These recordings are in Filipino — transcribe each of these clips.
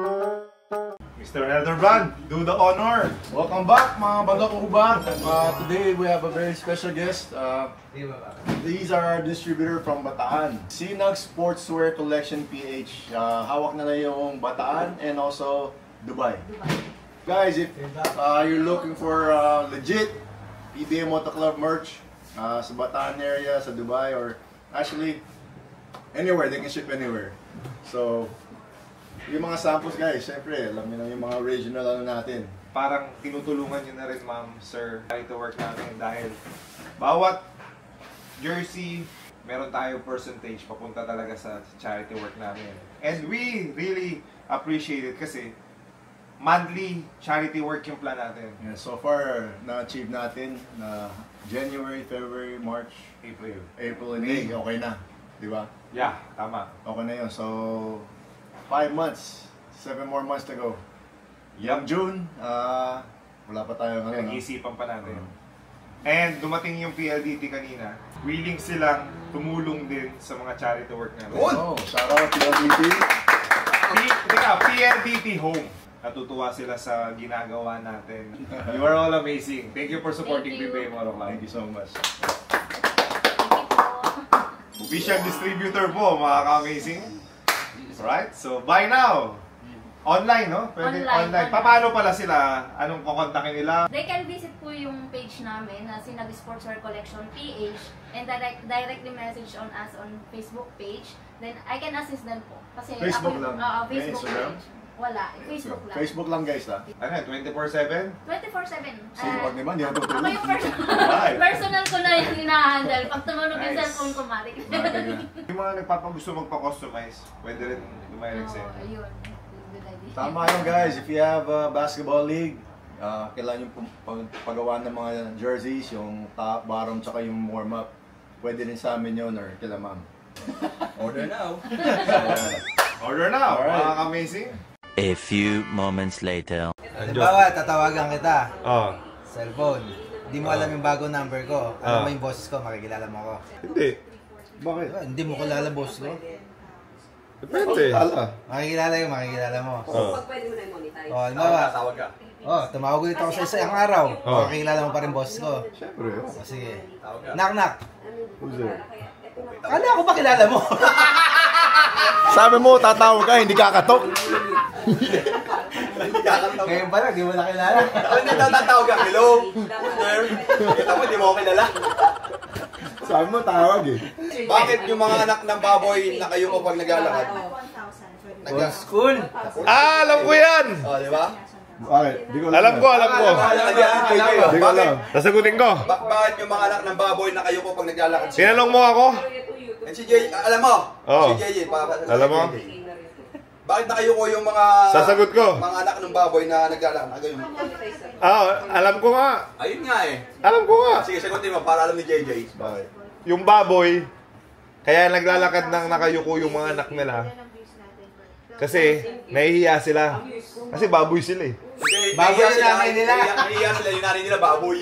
Mr. Elder Brand, do the honor. Welcome back mga Bandok Uhubang. Today we have a very special guest. These are our distributor from Bataan. Sinag Sportswear Collection PH. Hawak na yung Bataan and also Dubai. Guys, if you're looking for legit PBA Moto Club merch sa Bataan area, sa Dubai, or actually anywhere, they can ship anywhere. So, yung mga samples guys, syempre, alam niyo na yung mga original natin. Parang tinutulungan nyo na rin, ma'am, sir, ito work namin dahil bawat jersey, meron tayo percentage papunta talaga sa charity work namin. And we really appreciate it kasi monthly charity work yung plan natin. Yeah, so far, na-achieve natin na January, February, March, April and May, okay na. Di ba? Yeah, tama. Okay na yun. So, 5 months, 7 more months to go. Yung June, wala pa tayong nag-iisipan pa natin. And dumating yung PLDT kanina. Willing silang tumulong din sa mga charity work namin. Oh, shout out PLDT. PLDT Home. Natutuwa sila sa ginagawa natin. You are all amazing. Thank you for supporting PBA Moto Club. Thank you so much. Official distributor po, mga ka-amazing. Right? So, buy now! Online, no? Pwede online. Paano pala sila? Anong kukontakin nila? They can visit po yung page namin na Sinag Sportswear Collection PH and directly message on us on Facebook page. Then, I can assist them po. Kasi Facebook ako, lang? Facebook Instagram? page. Wala. Facebook lang. Facebook lang guys ha? Ano, 24/7? 24/7. Sipag naman, di ako Ako yung personal ko na yung hinahandle. Pag tumunog yung cellphone ko, matik. Yung mga nagpapagusto magpa-customize, pwede rin lumayag sa'yo. Ayun. Good idea. Tama yun guys, if you have a basketball league, kailangan yung paggawa ng mga jerseys, yung top, bottom, tsaka yung warm-up, pwede rin sa amin yun or kila ma'am. Order now! Order now! Alright. Mga amazing. A few moments later. Halimbawa, tatawagan kita. Oh. Cellphone. Hindi mo alam yung bagong number ko. Alam mo yung boses ko, makikilala mo ako. Hindi. Bakit? Hindi mo kilala boss ko. Depende. Makikilala mo. Pag pwede mo na i-monetize. Halimbawa, Tawag ka. tumawag ulit ako sa isang araw. Makikilala mo pa rin boss ko. Siyempre. Sige. Knock. Who's there? Kala ko ba kilala mo? Sabi mo, tatawag ka, hindi kakatok. Ngayon pa lang, di mo nakilala. Hindi daw tatawag ka, hello? Sir? Kita mo, di mo ako kilala. Sabi mo, tawag eh. Bakit yung mga anak ng baboy na kayo mo pag naglalakad? School. Alam ko yan! O, di ba? Bakit? Alam ko. Hindi ko alam. Sasagutin ko. Bakit yung mga anak ng baboy na kayo po pag naglalakad? Tinanong mo ako? And si JJ, alam mo? Oo. Si JJ, Alam mo? Bakit nakayo ko yung mga... Sasagot ko. Mga anak ng baboy na naglalakad? Alam ko nga. Ayun nga eh. Alam ko nga. Sige, sagutin mo para alam ni JJ. Bakit? Yung baboy, kaya naglalakad ng nakayuko yung mga anak nila. Kasi nahihiya sila. Kasi baboy sila eh. Baboy yung nanay nila. Nahihiya sila, yung nanay nila baboy.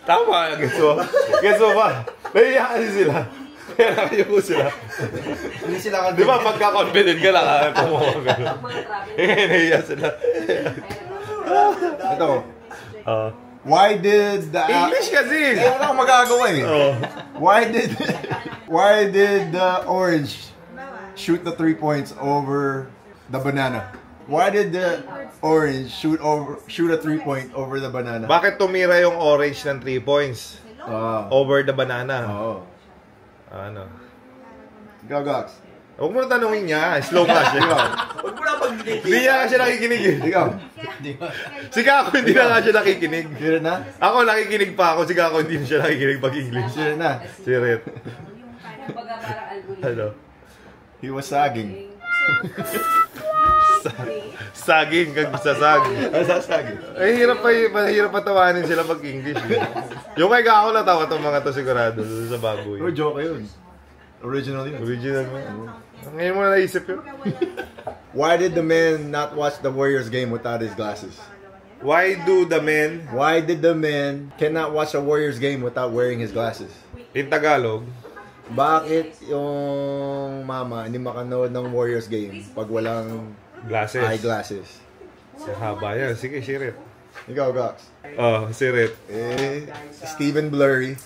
Tama, guess mo ba? Nahihiya kasi sila. Kaya nakayuko sila. Hindi sila Di ba pagka-confident ka lang kumuha ka. Kaya nahihiya sila. Ito. Why did the... English kasi! Wala akong magagawa eh. Why did the orange shoot the 3 points over the banana? Why did the orange shoot a 3-point over the banana? Bakit tumira yung orange ng 3 points over the banana? Ano? Go, Gox. Huwag mo na tanungin niya. Slow nga siya. Huwag mo na pag-DJ. Hindi niya siya nakikinig eh. Ikaw. Si Kako hindi na nga siya nakikinig. Sure na? Ako nakikinig pa ako. Si Kako hindi na siya nakikinig pag-English. Sure na? Sirit. Ano? He was sagging. Saging kag sasag. Sagging. Ay, hirap pa tawanin sila pag-English. Eh. Yung kay Kako natawa itong mga to sigurado sa baboy. Pero joke yun. Original yun. Original mo. Ngayon mo na naisip yun. Why did the man not watch the Warriors game without his glasses? Why did the man cannot watch a Warriors game without wearing his glasses? in Tagalog, Bakit yung mama hindi makanood ng Warriors game pag walang Glasses. eyeglasses? Sa haba yan. Sige, Sirit. Ikaw, Gox. Oh, Sirit. Steven Blurry.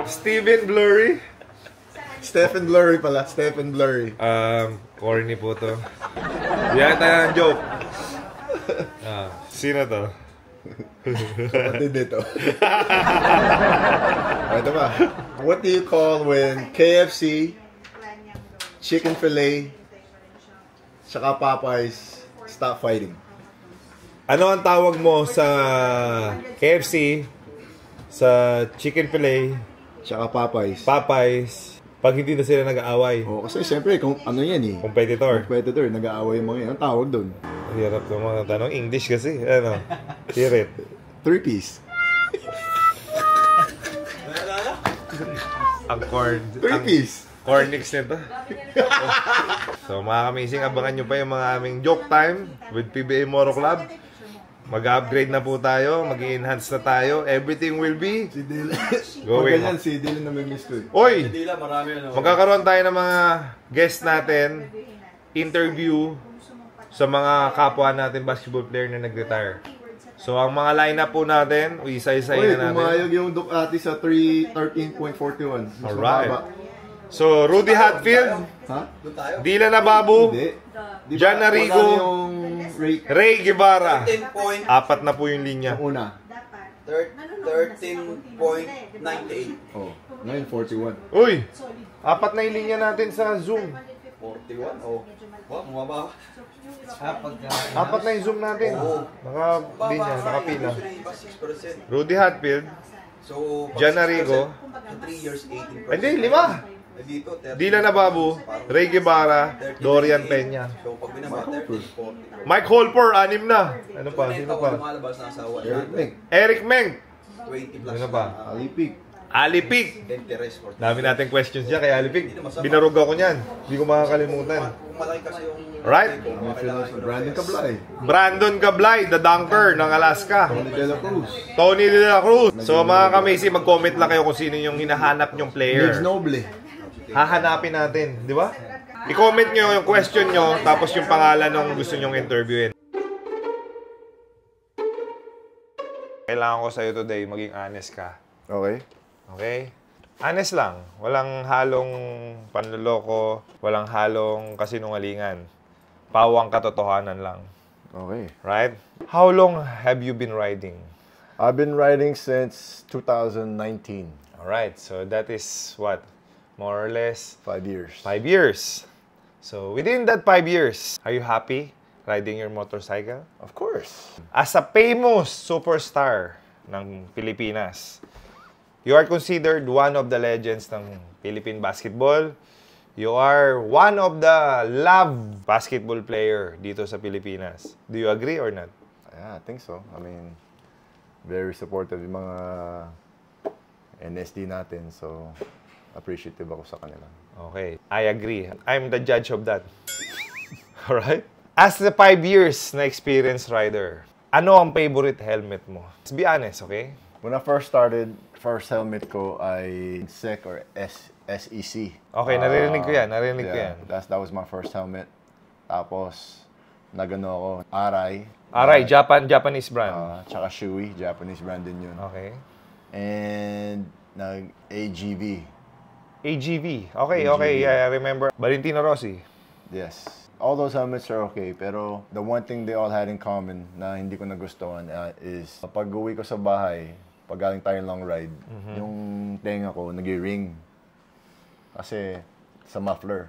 Steven Blurry. Stephen Blurry pala. Stephen Blurry. Corny po to. Yan tayo ng joke. Sino to? Kapatid dito. Ito ba? What do you call when KFC, chicken fillet, tsaka Popeyes stop fighting? Ano ang tawag mo sa KFC, sa chicken fillet, Tsaka Popeyes. Popeyes, pag hindi na sila nag-aaway? Oh, kasi siyempre, kung ano yan eh. Competitor. Competitor, nag-aaway yung mga yan. Ang tawag doon? Hirap ng mga tanong. English kasi. Ano? Sirit. Three-piece. Ang corn. Three-piece. Cornix nito. So mga kamising, abangan nyo pa yung mga aming joke time with PBA Moro Club. Mag-upgrade na po tayo, mag-enhance na tayo. Everything will be Si Dylan. going Ganyan, up. si Dylan na may miss ko eh. Oy! Dila, marami ano. Magkakaroon tayo ng mga guest natin, interview sa mga kapwa natin basketball player na nag-retire. So ang mga lineup po natin, isa-isahin Uy, na natin. pumayag yung Ducati sa 13.41. Mas Alright. mababa. So Rudy Hatfield, Ha? Dylan Nababu, Hindi. Di Jan ba, Arrigo, wala yung rate. Ray Guevara. 10 point, Apat na po yung linya. Yung una. 13.98. Oh, ngayon 41. Uy! Apat na yung linya natin sa Zoom. 41, oh. Wow, mababa. Apat na yung Zoom natin. Naka-linya, nakapila. 6%. Rudy Hatfield, So, Jan Arrigo, 3 years, 18%. hindi, 5. Dito, 30. Dylan Nababu, Ray Guevara, Dorian Peña. So, pag binaba, 30, 40. Mike Holper, 6 na. Ano pa? Sino pa? Lumalabas na sa Eric Meng. Eric Meng. 20 plus. Ano pa? Alipig. Ali Pig. Interest for Dami nating questions dyan kay Ali Pig. Binarog ako niyan. Hindi ko makakalimutan. Kung malaki kasi yung... Right? Brandon Cablay. Brandon Gablay, the dunker ng Alaska. Tony De La Cruz. Tony De La Cruz. So mga kamisi, mag-comment lang kayo kung sino yung hinahanap nyong Migs player. Noble. Hahanapin natin, di ba? I-comment nyo yung question nyo, tapos yung pangalan ng gusto nyong interviewin. Kailangan ko sa'yo today, maging honest ka. Okay. Okay? Honest lang. Walang halong panloloko, walang halong kasinungalingan. Pawang katotohanan lang. Okay. Right? How long have you been riding? I've been riding since 2019. Alright, so that is what? More or less 5 years. 5 years. So within that 5 years, are you happy riding your motorcycle? Of course. As a famous superstar ng Pilipinas, you are considered one of the legends ng Philippine basketball. You are one of the loved basketball player dito sa Pilipinas. Do you agree or not? Yeah, I think so. I mean, very supportive yung mga NSD natin. So, appreciative ako sa kanila. Okay, I agree. I'm the judge of that. Alright? As the 5 years na experienced rider, ano ang favorite helmet mo? Let's be honest, okay? When I first started, first helmet ko ay SEC or SEC. Okay, narinig ko yan. Narinig ko yan. That was my first helmet. Tapos, nagano ako, Arai. Aray, Japanese brand. Tsaka Shui, Japanese brand din yun. Okay. And nag-AGV. AGV. Okay, okay. Yeah, I remember. Valentino Rossi. Yes. All those helmets are okay, pero the one thing they all had in common na hindi ko nagustuhan is pag uwi ko sa bahay, pag galing tayong long ride, yung tenga ko nag-ring. Kasi sa muffler.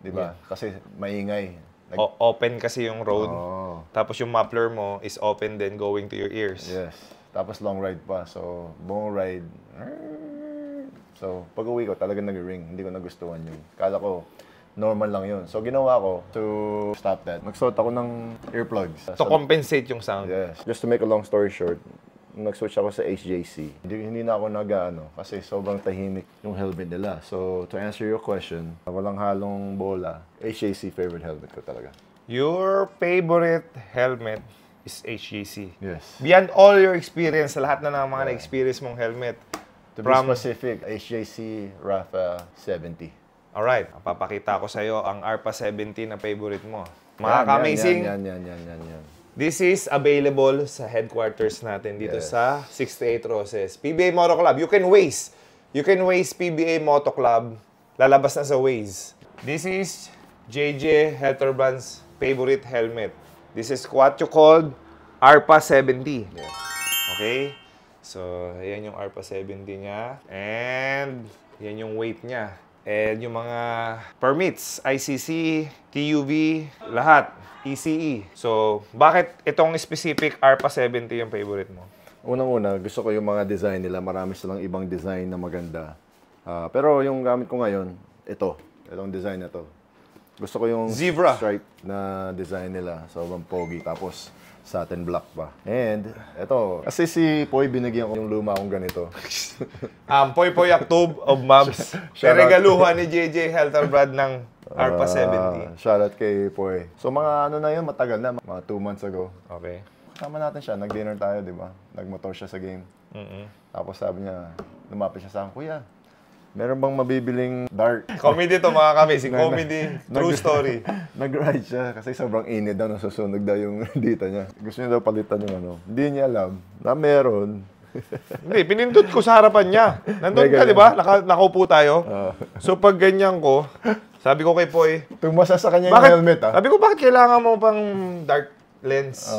Diba? Kasi maingay. Open kasi yung road. Oh. Tapos yung muffler mo is open then going to your ears. Yes. Tapos long ride pa. So, buong ride. So, pag uwi ko, talaga nag-ring. Hindi ko nagustuhan yun. Kala ko, normal lang yun. So, ginawa ko to stop that. Nagsuot ako ng earplugs. To compensate yung sound. Yes. Just to make a long story short, nag-switch ako sa HJC. Hindi na ako nag-ano kasi sobrang tahimik yung helmet nila. So, to answer your question, walang halong bola. HJC favorite helmet ko talaga. Your favorite helmet is HGC. Yes. Beyond all your experience, sa lahat na ng mga na-experience mong helmet, To be specific, HJC Rafa 70. Alright, papakita ko sa'yo ang ARPA 70 na favorite mo. Mga ka-amazing, Yan. this is available sa headquarters natin dito sa 68 Roses. PBA Moto Club, you can Waze PBA Moto Club, lalabas na sa Waze. This is JJ Helterbrand's favorite helmet. This is what you called ARPA 70. Okay? So, ayan yung ARPA 70 niya. And, yan yung weight niya. And yung mga permits, ICC, TUV, lahat. ECE. So, bakit itong specific ARPA 70 yung favorite mo? Unang-una, gusto ko yung mga design nila. Marami silang ibang design na maganda. Pero yung gamit ko ngayon, itong design na to. Gusto ko yung Zebra stripe na design nila. Sobrang pogi. Tapos, satin black pa. And, ito. Kasi si Poy, binigyan ko yung luma kong ganito. Poy Poy Aktub of Mabs. Regaluhan ni JJ Helterbrand ng ARPA 70. Shoutout kay Poy. So, mga ano na yun, matagal na. Mga 2 months ago. Okay. Kasama natin siya. Nag-dinner tayo, di ba? Nagmotor siya sa game. Tapos sabi niya, lumapit siya sa akin, Kuya, meron bang mabibiling dart? Comedy to mga kami. Si comedy. True story. Nag-ride siya kasi sobrang init daw. Nasusunog daw yung dita niya. Gusto niya daw palitan yung ano. Hindi niya alam na meron. Hindi, pinindot ko sa harapan niya. Nandun ka, di ba? Nakaupo tayo. So, pag ganyan ko, sabi ko kay Poy, tumasa sa kanya yung helmet, Sabi ko, bakit kailangan mo pang dark lens?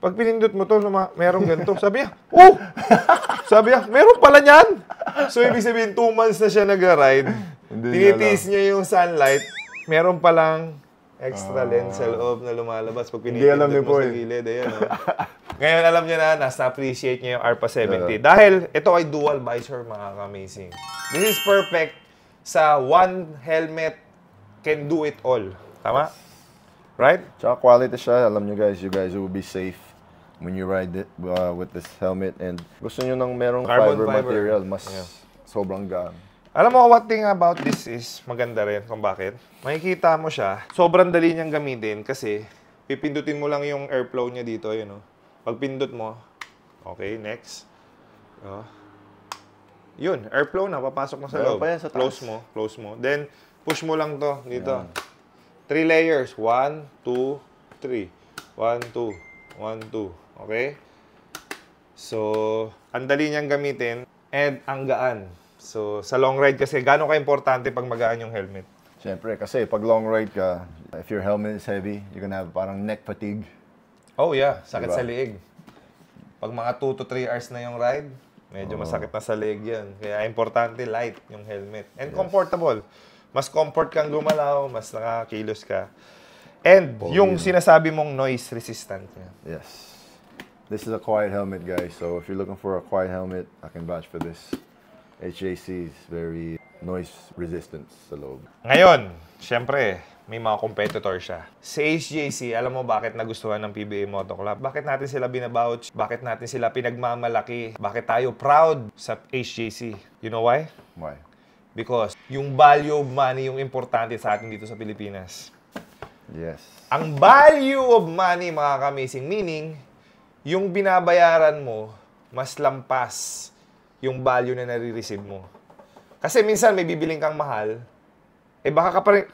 Pag pinindot mo to, merong ganito. Sabi niya, Sabi niya, meron pala niyan! So, ibig sabihin, 2 months na siya nag-ride. Tinitiis niya yung sunlight. Meron palang extra lens sa loob na lumalabas. Pag pinindot mo sa gilid, ayan. Ngayon, alam niya na, na-appreciate niya yung ARPA 70. Dahil ito ay dual visor, mga ka-amazing. This is perfect sa one helmet can do it all. Tama? Right? Tsaka quality siya. Alam nyo guys, you guys will be safe when you ride it with this helmet. And gusto nyo nang merong fiber material, mas sobrang gaan. Alam mo, what thing about this is maganda rin kung bakit. Makikita mo siya, sobrang dali niyang gamitin kasi pipindutin mo lang yung airflow niya dito. Yun, Pag pindot mo, okay, next. Yun, airflow na, papasok na sa loob. Close mo. Then, push mo lang to dito. 3 layers. 1, 2, 3. 1, 2, 1, 2. Okay? So, ang dali niyang gamitin and ang gaan. So, sa long ride kasi, gaano ka-importante pag magaan yung helmet? Siyempre, kasi pag long ride ka, if your helmet is heavy, you're gonna have parang neck fatigue. Oh yeah, sakit sa liig. Pag mga 2 to 3 hours na yung ride, medyo masakit na sa leg yan. Kaya importante, light yung helmet. And comfortable. Mas comfort kang gumalaw, mas nakakilos ka. And yung sinasabi mong noise resistant niya. Yes. This is a quiet helmet, guys. So if you're looking for a quiet helmet, I can vouch for this. HJC is very noise resistant sa loob. Ngayon, syempre, may mga competitor siya. Sa HJC, alam mo bakit nagustuhan ng PBA Moto Club? Bakit natin sila binabouch? Bakit natin sila pinagmamalaki? Bakit tayo proud sa HJC? You know why? Why? Because yung value of money yung importante sa atin dito sa Pilipinas. Yes. Ang value of money, mga ka-amazing, meaning, yung binabayaran mo, mas lampas yung value na nare-receive mo. Kasi minsan may bibiling kang mahal, baka ka pa rin,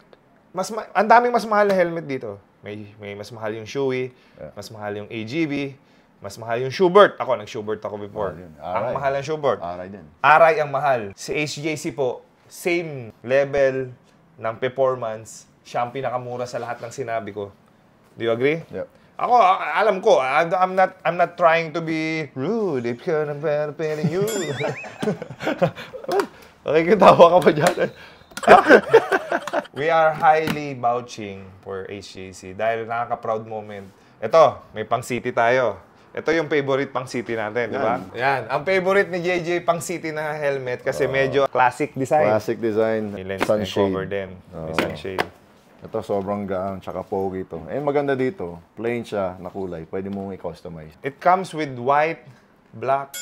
ang daming mas mahal na helmet dito. May mas mahal yung Shoei, mas mahal yung AGV, mas mahal yung Schubert. Ako, nag-Schubert ako before. Ang mahal ng Schubert. Aray din. Aray ang mahal. Si HJC po, same level ng performance, siya ang pinakamura sa lahat ng sinabi ko. Do you agree? Yep. Ako, alam ko, I'm not trying to be rude if you're not paying you. Okay, kitawa ka pa dyan. We are highly vouching for HJC dahil nakaka-proud moment. Ito, may pang city tayo. Ito yung favorite pang city natin, di ba? Yan. Ang favorite ni JJ pang city na helmet kasi medyo classic design. Classic design. May lens Sunshade. cover din. May sunshade. Ito sobrang gaan, tsaka pogi ito. And maganda dito, plain siya na kulay. Pwede mong i-customize. It comes with white, black,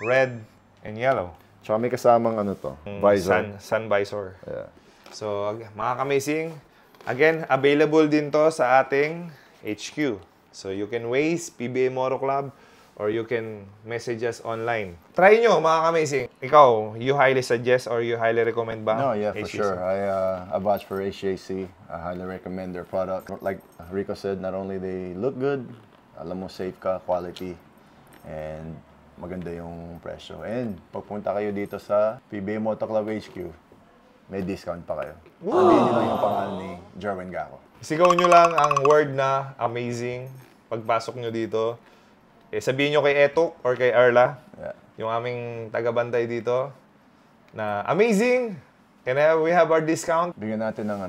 red, and yellow. Tsaka may kasamang ano to, visor. Sun visor. Yeah. So, mga ka-amazing, again, available din to sa ating HQ. So, you can Waze PBA Moto Club or you can message us online. Try nyo, mga ka-amazing. Ikaw, you highly suggest or you highly recommend ba? No, yeah, for HJC? sure. I vouch for HJC. I highly recommend their product. Like Rico said, not only they look good, alam mo, safe ka, quality, and maganda yung presyo. And pagpunta kayo dito sa PBA Moto Club HQ, may discount pa kayo. Sabihin nyo lang yung pangalan ni Jerwin Gaco. Sigaw nyo lang ang word na amazing pagpasok nyo dito. Sabihin nyo kay Etok or kay Arla, yung aming taga-bantay dito, na amazing! We have our discount? Bigyan natin ng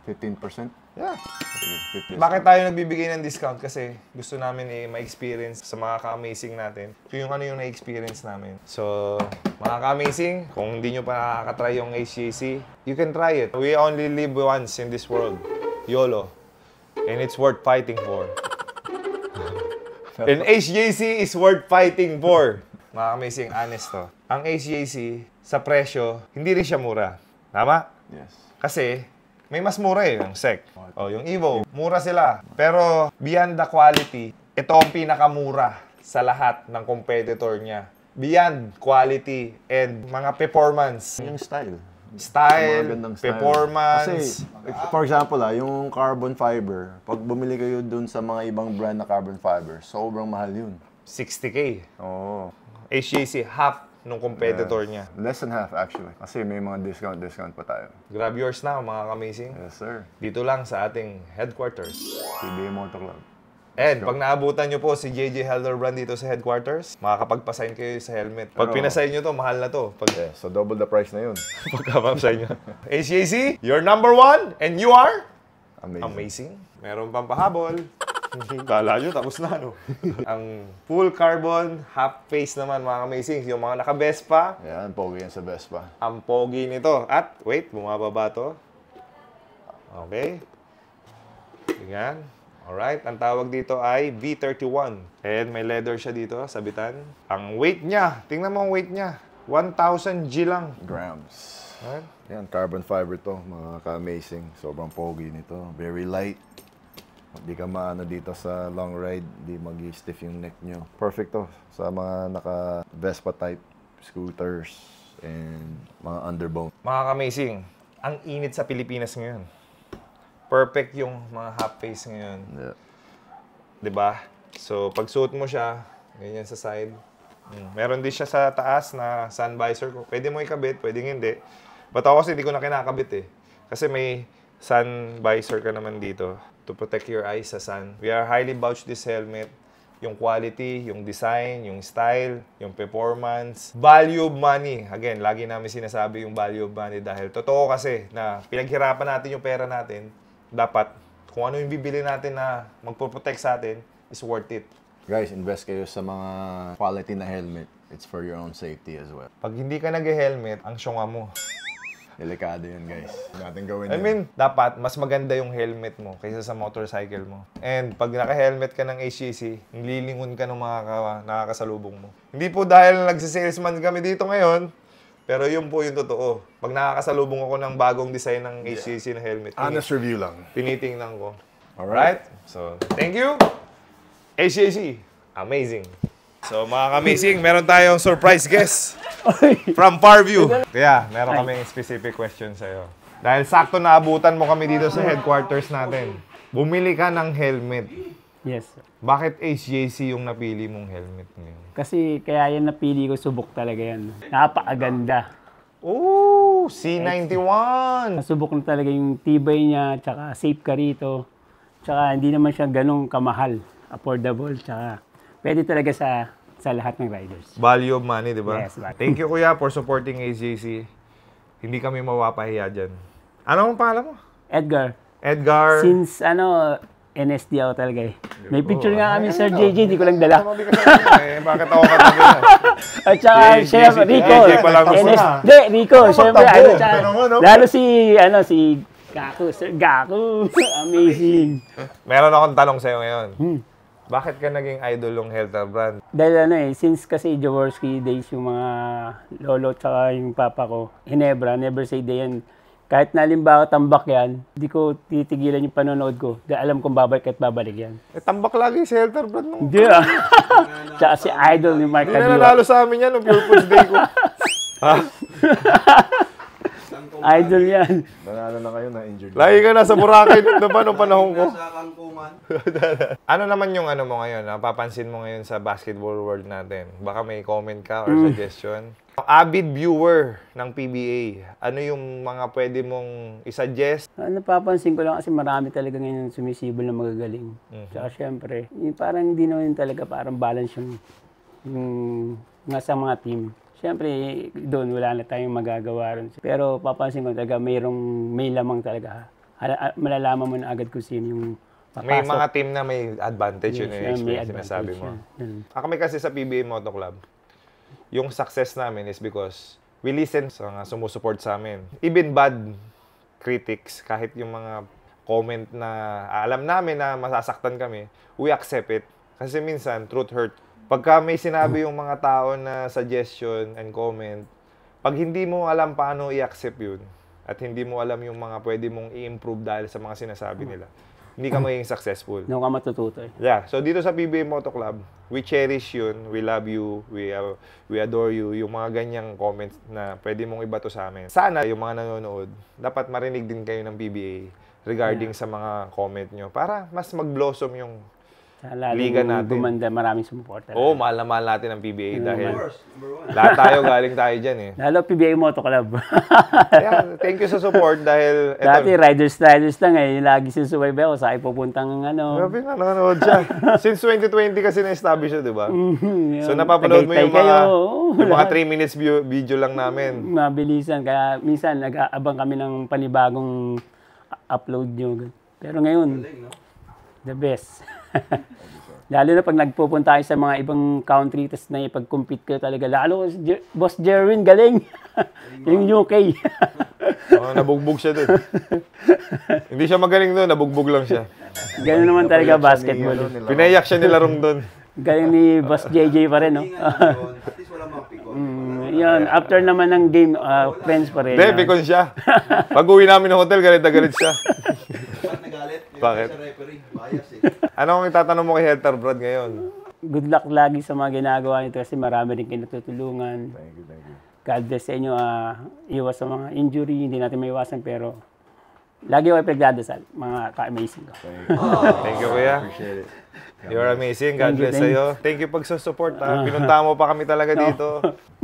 15%? Yeah. Sige, 50%. Bakit tayo nagbibigay ng discount? Kasi gusto namin ma-experience sa mga ka-amazing natin. Yung yung na-experience namin. So, mga ka-amazing, kung hindi nyo pa nakakatry yung HJC, you can try it. We only live once in this world. YOLO. And it's worth fighting for. And HJC is worth fighting for. Mga ka-amazing, honest to. Ang HJC, sa presyo, hindi rin siya mura. Tama? Yes. Kasi, may mas mura yung SEC. O, yung Evo. Mura sila. Pero, beyond the quality, ito ang pinakamura sa lahat ng competitor niya. Beyond quality and mga performance. Yung style. Style, Mga gandang style. performance. Kasi, for example, yung carbon fiber, pag bumili kayo dun sa mga ibang brand na carbon fiber, sobrang mahal yun. 60K. Oo. HJC, half nung competitor niya. Less than half, actually. Kasi may mga discount pa tayo. Grab yours now, mga ka-amazing. Yes, sir. Dito lang sa ating headquarters. PBA Motor Club. And pag naabutan nyo po si JJ Helderbrand dito sa headquarters, makakapagpasign kayo sa helmet. Pag pinasign nyo to, mahal na to. Pag Yeah, so double the price na yun. pagkapasign nyo. HJC, you're number 1 and you are Amazing. amazing. Meron pang pahabol. Kala nyo, tapos na, no? Ang full carbon, half face naman, mga amazing. Yung mga naka-Vespa, Yan, pogi yan sa Vespa. ang pogi nito. At, wait, bumababa to. Okay. Tingnan. Alright, ang tawag dito ay V31. And may leather siya dito, sabitan. Ang weight niya, tingnan mo ang weight niya. 1,000 G lang. Grams. Alright. Yan, carbon fiber to, mga ka-amazing. Sobrang pogi nito. Very light. Hindi ka maano dito sa long ride, hindi mag-stiff yung neck nyo. Perfect to sa mga naka-Vespa type scooters and mga underbone. Mga ka-amazing, ang init sa Pilipinas ngayon. Perfect yung mga half face ngayon. Yeah. 'Di ba? So, pag suot mo siya, ganyan sa side. Meron din siya sa taas na sun visor ko. Pwede mo ikabit, pwedeng hindi. But ako kasi hindi ko na kinakabit eh. Kasi may sun visor ka naman dito to protect your eyes sa sun. We are highly vouch this helmet. Yung quality, yung design, yung style, yung performance. Value of money. Again, lagi namin sinasabi yung value of money dahil totoo kasi na pinaghirapan natin yung pera natin. Dapat, kung ano yung bibili natin na magpo-protect sa atin, is worth it. Guys, invest kayo sa mga quality na helmet. It's for your own safety as well. Pag hindi ka nag-helmet, ang syunga mo. Delikado yun, guys. Huwag natin gawin I yun. mean, dapat mas maganda yung helmet mo kaysa sa motorcycle mo. And pag naka-helmet ka ng HJC, lilingon ka ng mga nakakasalubong mo. Hindi po dahil nagsisalesman kami dito ngayon, pero yun po yung totoo. Pag nakakasalubong ako ng bagong design ng HJC na helmet, Honest review lang. tinitingnan ko. Alright? So, thank you, HJC. Amazing. So, mga ka-amazing, meron tayong surprise guest from Farview. Kaya, meron kaming specific question sa'yo. Dahil sakto naabutan mo kami dito sa headquarters natin. Bumili ka ng helmet. Yes. Bakit HJC yung napili mong helmet ngayon? Kasi kaya yan napili ko, subok talaga yan. Napakaganda. Oh, C91! Nasubok na talaga yung tibay niya, tsaka safe ka rito. Tsaka hindi naman siya ganong kamahal. Affordable, tsaka pwede talaga sa lahat ng riders. Value of money, di ba? Yes, right. Thank you, kuya, for supporting HJC. Hindi kami mapapahiya dyan. Ano ang pangalan mo? Edgar, Edgar. since NSD ako talaga eh. May picture nga kami, Sir JJ, di ko lang dala. Hindi ka sabi, bakit ako katabi na? At saka, Si syempre, JJ Rico. pala gusto na. Hindi, Rico, syempre, tabo? tsaka, Pero ano? lalo si Gaku, Sir Gaku. Amazing. Meron akong tanong sa'yo ngayon. Bakit ka naging idol ng Helderbrand? Dahil since kasi Jaworski days yung mga lolo tsaka yung papa ko, Hinebra, never say day yan. Kahit na halimbawa tambak yan, hindi ko titigilan yung panonood ko. Dahil alam kong babalik at babalik yan. Tambak lagi si Helter Brad nung. Hindi Tsaka si Idol ni Mark Hindi na Cadiwa. nanalo sa amin yan nung Pure Foods Day ko. Idol yan. Nanalo na kayo na injured. Lagi ka nasa Boracay nung naman nung panahon ko. Sa kangkungan. Ano naman yung ano mo ngayon? Napapansin mo ngayon sa basketball world natin? Baka may comment ka or suggestion? Avid viewer ng PBA, ano yung mga pwede mong isuggest? Napapansin ko lang kasi marami talaga ngayon sumisibol na magagaling. Tsaka syempre, parang hindi naman talaga parang balance yung nga sa mga team. Syempre, doon wala na tayong magagawa ron. Pero papansin ko talaga may lamang talaga. Malalaman mo na agad kung sino yung papasok. May mga team na may advantage, yun yung may experience sinasabi mo. yan. Kami kasi sa PBA Moto Club, yung success namin is because we listen sa mga sumusuport sa amin. Even bad critics, kahit yung mga comment na alam namin na masasaktan kami, we accept it. Kasi minsan, truth hurt. Pagka may sinabi yung mga tao na suggestion and comment, pag hindi mo alam paano i-accept yun, at hindi mo alam yung mga pwede mong i-improve dahil sa mga sinasabi nila, hindi ka magiging successful. Doon ka matututo eh. Yeah. So dito sa PBA Moto Club, we cherish yun, we love you, we adore you, yung mga ganyang comments na pwede mong ibato sa amin. Sana yung mga nanonood, dapat marinig din kayo ng PBA regarding sa mga comment nyo para mas mag-blossom yung liga natin. Gumanda, maraming sumuporta. Oo, mahal na mahal natin ang PBA dahil lahat tayo galing tayo dyan eh. Lalo PBA Moto Club. Kaya, thank you sa support dahil Dati riders lang eh. Lagi sinusubaybay ako sa ipupuntang ano. Grabe na, nanonood siya. Since 2020 kasi na-establish siya, di ba? So napapanood mo yung mga 3 minutes video lang namin. Mabilisan. Kaya minsan nag-aabang kami ng panibagong upload nyo. Pero ngayon, the best. Lalo na pag nagpupunta tayo sa mga ibang country, tapos na ipag-compete ka talaga. Lalo, Boss Jerwin, galing. Yung UK. Nabugbog siya dun. Hindi siya magaling dun, nabugbog lang siya. Ganun naman talaga basketball. Pinayak siya nilarong dun. Galing ni Boss JJ pa rin, no? At least wala mga pikon. Yan, after naman ng game, friends pa rin. Hindi, pikon siya. Pag uwi namin ng hotel, galit na galit siya. Ba't nagalit? Bakit? Sa referee. Bias eh. Ano ang itatanong mo kay Helter Brad ngayon? Good luck lagi sa mga ginagawa nito kasi marami rin kinatutulungan. Thank you. God bless sa inyo. Iwas sa mga injury, hindi natin maiwasan pero lagi ko ipagdadasal, mga ka-amazing ko. Thank you, kuya. Appreciate it. You're amazing. God Thank you, bless thank you. sa'yo. Thank you pag support ha. Pinunta mo pa kami talaga dito.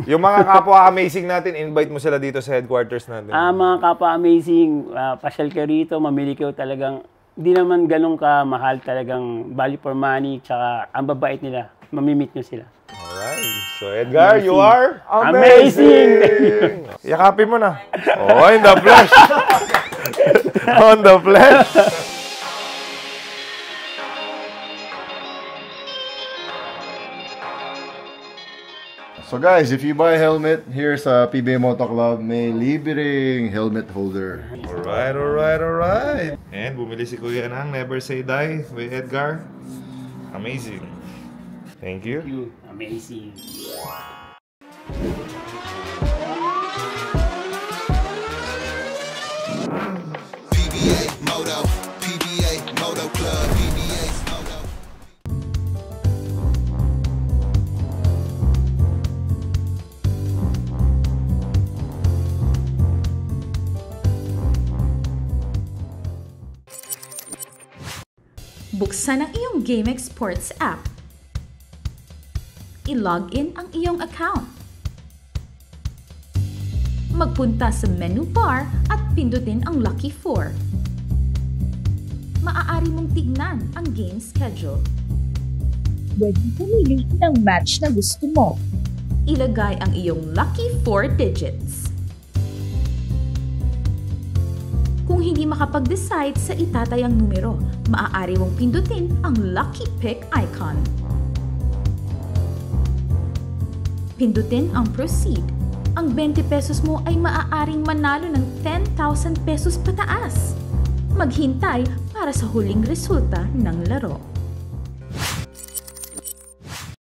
Yung mga kapwa amazing natin, invite mo sila dito sa headquarters natin. Mga kapa-amazing, pasyal kayo rito, mamili kayo talagang, hindi naman ganun kamahal talagang value for money, tsaka ang babait nila, mamimit nyo sila. Alright. So, Edgar, you are Amazing! Yakapin mo na. Oh, in the flesh. On the flesh. So guys, if you buy a helmet here sa PBA Moto Club, may libreng helmet holder. Alright. And bumili si Kuya ng Never Say Die with Edgar. Amazing. Thank you. Amazing. PBA Moto Club, PBA Moto. Buksan ang iyong GameX Sports app. I-log in ang iyong account. Magpunta sa menu bar at pindutin ang Lucky 4. Maaari mong tignan ang game schedule. Pwedeng pumili ng match na gusto mo. Ilagay ang iyong Lucky 4 digits. Kung hindi makapag-decide sa itatayang numero, maaari mong pindutin ang Lucky Pick icon. Pindutin ang Proceed. Ang 20 pesos mo ay maaaring manalo ng 10,000 pesos pataas. Maghintay para sa huling resulta ng laro.